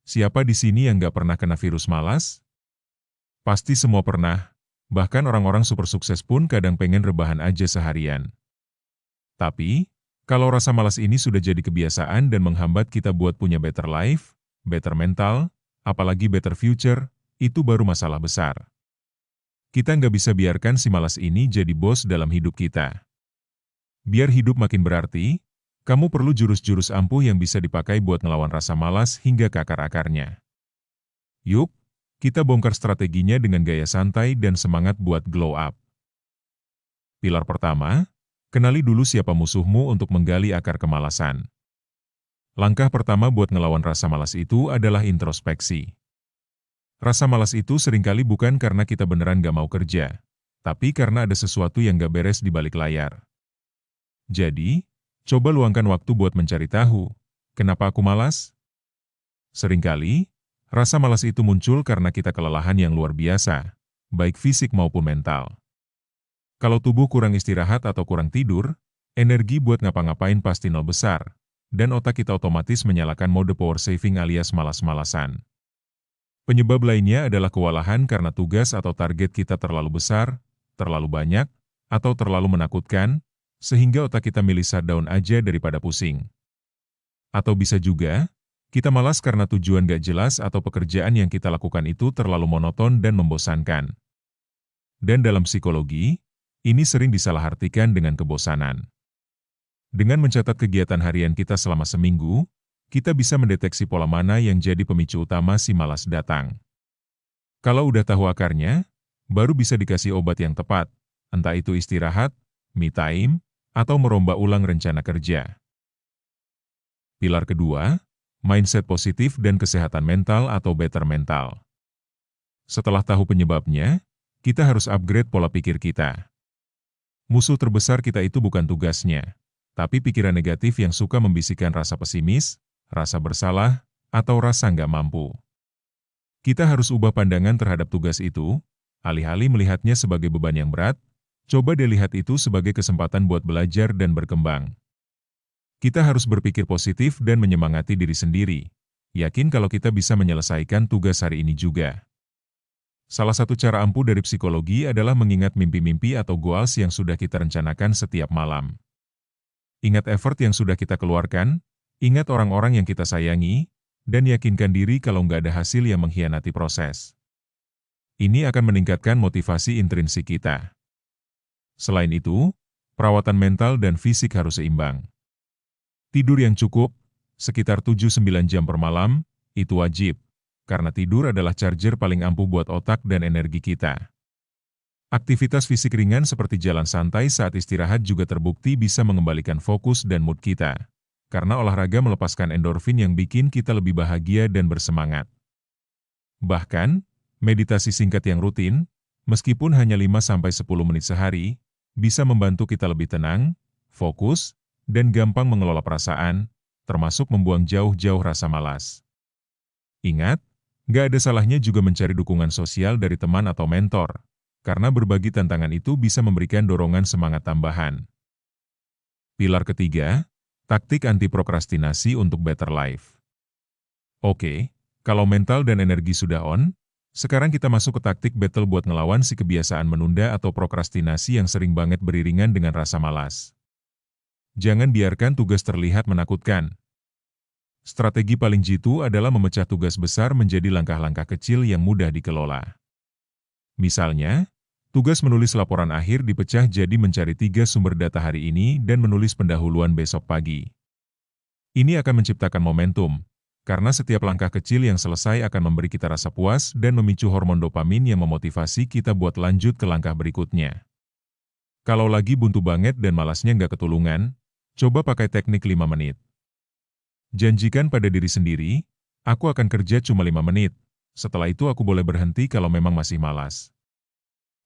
Siapa di sini yang nggak pernah kena virus malas? Pasti semua pernah, bahkan orang-orang super sukses pun kadang pengen rebahan aja seharian. Tapi, kalau rasa malas ini sudah jadi kebiasaan dan menghambat kita buat punya better life, better mental, apalagi better future, itu baru masalah besar. Kita nggak bisa biarkan si malas ini jadi bos dalam hidup kita. Biar hidup makin berarti, kamu perlu jurus-jurus ampuh yang bisa dipakai buat ngelawan rasa malas hingga ke akar-akarnya. Yuk, kita bongkar strateginya dengan gaya santai dan semangat buat glow up. Pilar pertama, kenali dulu siapa musuhmu untuk menggali akar kemalasan. Langkah pertama buat ngelawan rasa malas itu adalah introspeksi. Rasa malas itu seringkali bukan karena kita beneran gak mau kerja, tapi karena ada sesuatu yang gak beres di balik layar. Jadi, coba luangkan waktu buat mencari tahu, kenapa aku malas? Seringkali, rasa malas itu muncul karena kita kelelahan yang luar biasa, baik fisik maupun mental. Kalau tubuh kurang istirahat atau kurang tidur, energi buat ngapa-ngapain pasti nol besar, dan otak kita otomatis menyalakan mode power saving alias malas-malasan. Penyebab lainnya adalah kewalahan karena tugas atau target kita terlalu besar, terlalu banyak, atau terlalu menakutkan, sehingga otak kita milih shutdown aja daripada pusing. Atau bisa juga, kita malas karena tujuan gak jelas atau pekerjaan yang kita lakukan itu terlalu monoton dan membosankan. Dan dalam psikologi, ini sering disalahartikan dengan kebosanan. Dengan mencatat kegiatan harian kita selama seminggu, kita bisa mendeteksi pola mana yang jadi pemicu utama si malas datang. Kalau udah tahu akarnya, baru bisa dikasih obat yang tepat, entah itu istirahat, me time, atau merombak ulang rencana kerja. Pilar kedua, mindset positif dan kesehatan mental atau better mental. Setelah tahu penyebabnya, kita harus upgrade pola pikir kita. Musuh terbesar kita itu bukan tugasnya, tapi pikiran negatif yang suka membisikkan rasa pesimis, rasa bersalah, atau rasa nggak mampu. Kita harus ubah pandangan terhadap tugas itu, alih-alih melihatnya sebagai beban yang berat, coba deh lihat itu sebagai kesempatan buat belajar dan berkembang. Kita harus berpikir positif dan menyemangati diri sendiri, yakin kalau kita bisa menyelesaikan tugas hari ini juga. Salah satu cara ampuh dari psikologi adalah mengingat mimpi-mimpi atau goals yang sudah kita rencanakan setiap malam. Ingat effort yang sudah kita keluarkan, ingat orang-orang yang kita sayangi, dan yakinkan diri kalau nggak ada hasil yang mengkhianati proses. Ini akan meningkatkan motivasi intrinsik kita. Selain itu, perawatan mental dan fisik harus seimbang. Tidur yang cukup, sekitar 7-9 jam per malam, itu wajib, karena tidur adalah charger paling ampuh buat otak dan energi kita. Aktivitas fisik ringan seperti jalan santai saat istirahat juga terbukti bisa mengembalikan fokus dan mood kita, karena olahraga melepaskan endorfin yang bikin kita lebih bahagia dan bersemangat. Bahkan, meditasi singkat yang rutin, meskipun hanya 5-10 menit sehari, bisa membantu kita lebih tenang, fokus, dan gampang mengelola perasaan, termasuk membuang jauh-jauh rasa malas. Ingat, nggak ada salahnya juga mencari dukungan sosial dari teman atau mentor, karena berbagi tantangan itu bisa memberikan dorongan semangat tambahan. Pilar ketiga, taktik anti prokrastinasi untuk better life. Oke, kalau mental dan energi sudah on, sekarang kita masuk ke taktik battle buat ngelawan si kebiasaan menunda atau prokrastinasi yang sering banget beriringan dengan rasa malas. Jangan biarkan tugas terlihat menakutkan. Strategi paling jitu adalah memecah tugas besar menjadi langkah-langkah kecil yang mudah dikelola. Misalnya, tugas menulis laporan akhir dipecah jadi mencari 3 sumber data hari ini dan menulis pendahuluan besok pagi. Ini akan menciptakan momentum, karena setiap langkah kecil yang selesai akan memberi kita rasa puas dan memicu hormon dopamin yang memotivasi kita buat lanjut ke langkah berikutnya. Kalau lagi buntu banget dan malasnya nggak ketulungan, coba pakai teknik 5 menit. Janjikan pada diri sendiri, aku akan kerja cuma 5 menit, setelah itu aku boleh berhenti kalau memang masih malas.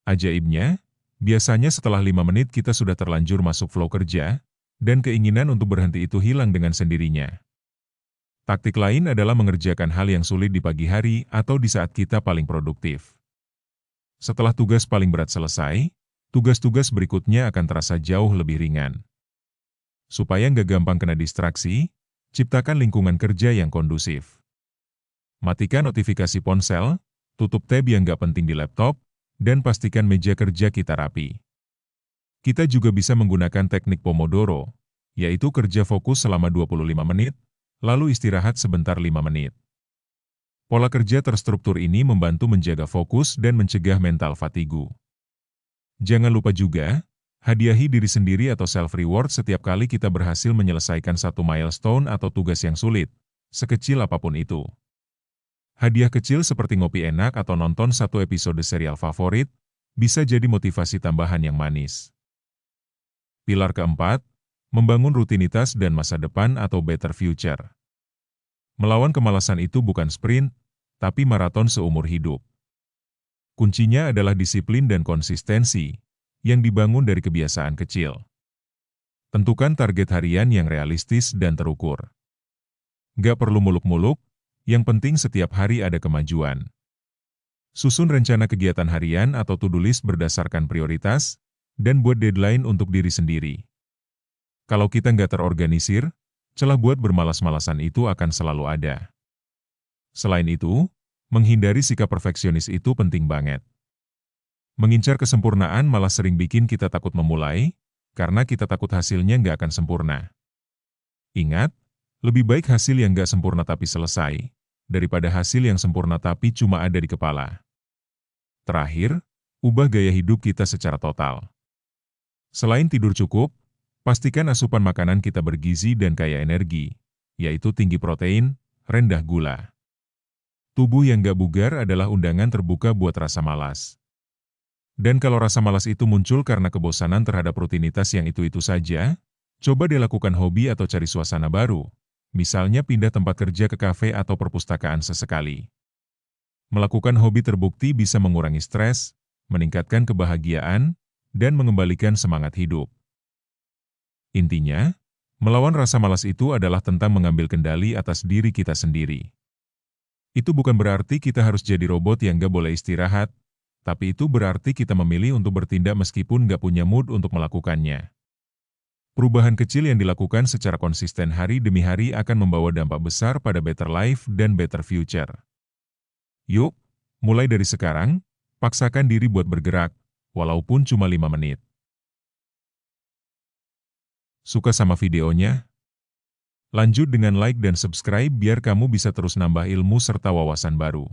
Ajaibnya, biasanya setelah 5 menit kita sudah terlanjur masuk flow kerja, dan keinginan untuk berhenti itu hilang dengan sendirinya. Taktik lain adalah mengerjakan hal yang sulit di pagi hari atau di saat kita paling produktif. Setelah tugas paling berat selesai, tugas-tugas berikutnya akan terasa jauh lebih ringan. Supaya nggak gampang kena distraksi, ciptakan lingkungan kerja yang kondusif. Matikan notifikasi ponsel, tutup tab yang nggak penting di laptop, dan pastikan meja kerja kita rapi. Kita juga bisa menggunakan teknik Pomodoro, yaitu kerja fokus selama 25 menit, lalu istirahat sebentar 5 menit. Pola kerja terstruktur ini membantu menjaga fokus dan mencegah mental fatigu. Jangan lupa juga, hadiahi diri sendiri atau self-reward setiap kali kita berhasil menyelesaikan satu milestone atau tugas yang sulit, sekecil apapun itu. Hadiah kecil seperti ngopi enak atau nonton satu episode serial favorit, bisa jadi motivasi tambahan yang manis. Pilar keempat, membangun rutinitas dan masa depan atau better future. Melawan kemalasan itu bukan sprint, tapi maraton seumur hidup. Kuncinya adalah disiplin dan konsistensi, yang dibangun dari kebiasaan kecil. Tentukan target harian yang realistis dan terukur. Nggak perlu muluk-muluk, yang penting setiap hari ada kemajuan. Susun rencana kegiatan harian atau to-do list berdasarkan prioritas, dan buat deadline untuk diri sendiri. Kalau kita nggak terorganisir, celah buat bermalas-malasan itu akan selalu ada. Selain itu, menghindari sikap perfeksionis itu penting banget. Mengincar kesempurnaan malah sering bikin kita takut memulai, karena kita takut hasilnya nggak akan sempurna. Ingat, lebih baik hasil yang nggak sempurna tapi selesai, daripada hasil yang sempurna tapi cuma ada di kepala. Terakhir, ubah gaya hidup kita secara total. Selain tidur cukup, pastikan asupan makanan kita bergizi dan kaya energi, yaitu tinggi protein, rendah gula. Tubuh yang gak bugar adalah undangan terbuka buat rasa malas. Dan kalau rasa malas itu muncul karena kebosanan terhadap rutinitas yang itu-itu saja, coba deh lakukan hobi atau cari suasana baru. Misalnya pindah tempat kerja ke kafe atau perpustakaan sesekali. Melakukan hobi terbukti bisa mengurangi stres, meningkatkan kebahagiaan, dan mengembalikan semangat hidup. Intinya, melawan rasa malas itu adalah tentang mengambil kendali atas diri kita sendiri. Itu bukan berarti kita harus jadi robot yang gak boleh istirahat, tapi itu berarti kita memilih untuk bertindak meskipun gak punya mood untuk melakukannya. Perubahan kecil yang dilakukan secara konsisten hari demi hari akan membawa dampak besar pada better life dan better future. Yuk, mulai dari sekarang, paksakan diri buat bergerak, walaupun cuma 5 menit. Suka sama videonya? Lanjut dengan like dan subscribe biar kamu bisa terus nambah ilmu serta wawasan baru.